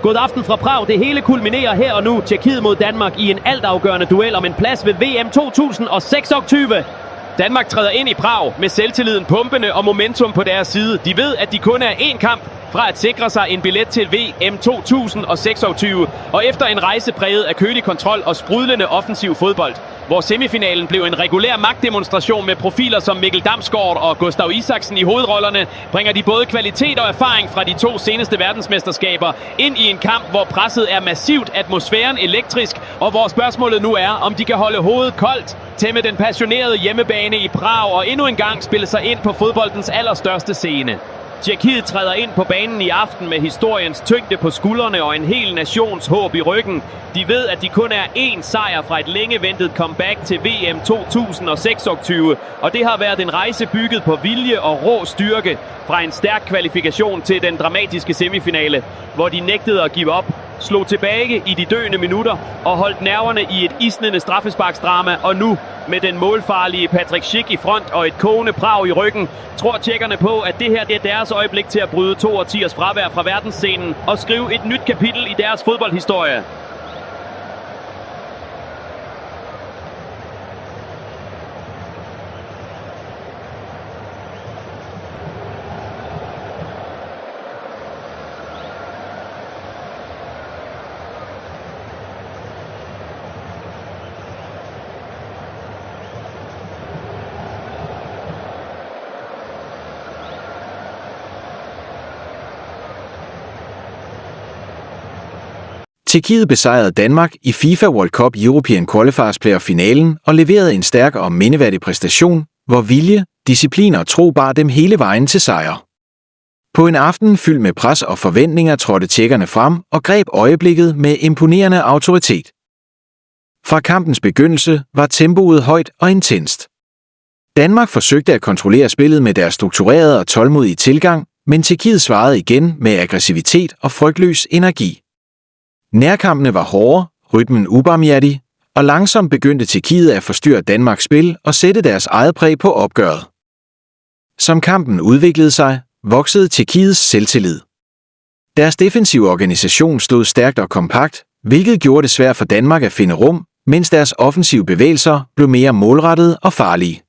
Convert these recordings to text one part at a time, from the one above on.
God aften fra Prag. Det hele kulminerer her og nu. Tjekkiet mod Danmark i en altafgørende duel om en plads ved VM 2026. Danmark træder ind i Prag med selvtilliden pumpende og momentum på deres side. De ved, at de kun er én kamp fra at sikre sig en billet til VM 2026. Og efter en rejse præget af kølig kontrol og sprudlende offensiv fodbold, hvor semifinalen blev en regulær magtdemonstration med profiler som Mikkel Damsgaard og Gustav Isaksen i hovedrollerne, bringer de både kvalitet og erfaring fra de to seneste verdensmesterskaber ind i en kamp, hvor presset er massivt, atmosfæren elektrisk, og hvor spørgsmålet nu er, om de kan holde hovedet koldt, tæmme den passionerede hjemmebane i Prag og endnu en gang spille sig ind på fodboldens allerstørste scene. Tjekkiet træder ind på banen i aften med historiens tyngde på skuldrene og en hel nations håb i ryggen. De ved, at de kun er én sejr fra et længe ventet comeback til VM 2026, og det har været en rejse bygget på vilje og rå styrke fra en stærk kvalifikation til den dramatiske semifinale, hvor de nægtede at give op, slog tilbage i de døende minutter og holdt nerverne i et isnende straffesparksdrama, og nu med den målfarlige Patrick Schick i front og et kogende Prag i ryggen, tror tjekkerne på, at det her er deres øjeblik til at bryde 2 årtiers fravær fra verdensscenen og skrive et nyt kapitel i deres fodboldhistorie. Tjekkiet besejrede Danmark i FIFA World Cup European Qualifiers Player-finalen og leverede en stærk og mindeværdig præstation, hvor vilje, disciplin og tro bar dem hele vejen til sejr. På en aften fyldt med pres og forventninger trådte tjekkerne frem og greb øjeblikket med imponerende autoritet. Fra kampens begyndelse var tempoet højt og intenst. Danmark forsøgte at kontrollere spillet med deres strukturerede og tålmodige tilgang, men Tjekkiet svarede igen med aggressivitet og frygtløs energi. Nærkampene var hårde, rytmen ubarmhjertig, og langsomt begyndte Tjekkiet at forstyrre Danmarks spil og sætte deres eget præg på opgøret. Som kampen udviklede sig, voksede Tjekkiets selvtillid. Deres defensive organisation stod stærkt og kompakt, hvilket gjorde det svært for Danmark at finde rum, mens deres offensive bevægelser blev mere målrettede og farlige.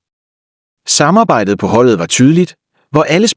Samarbejdet på holdet var tydeligt, hvor alle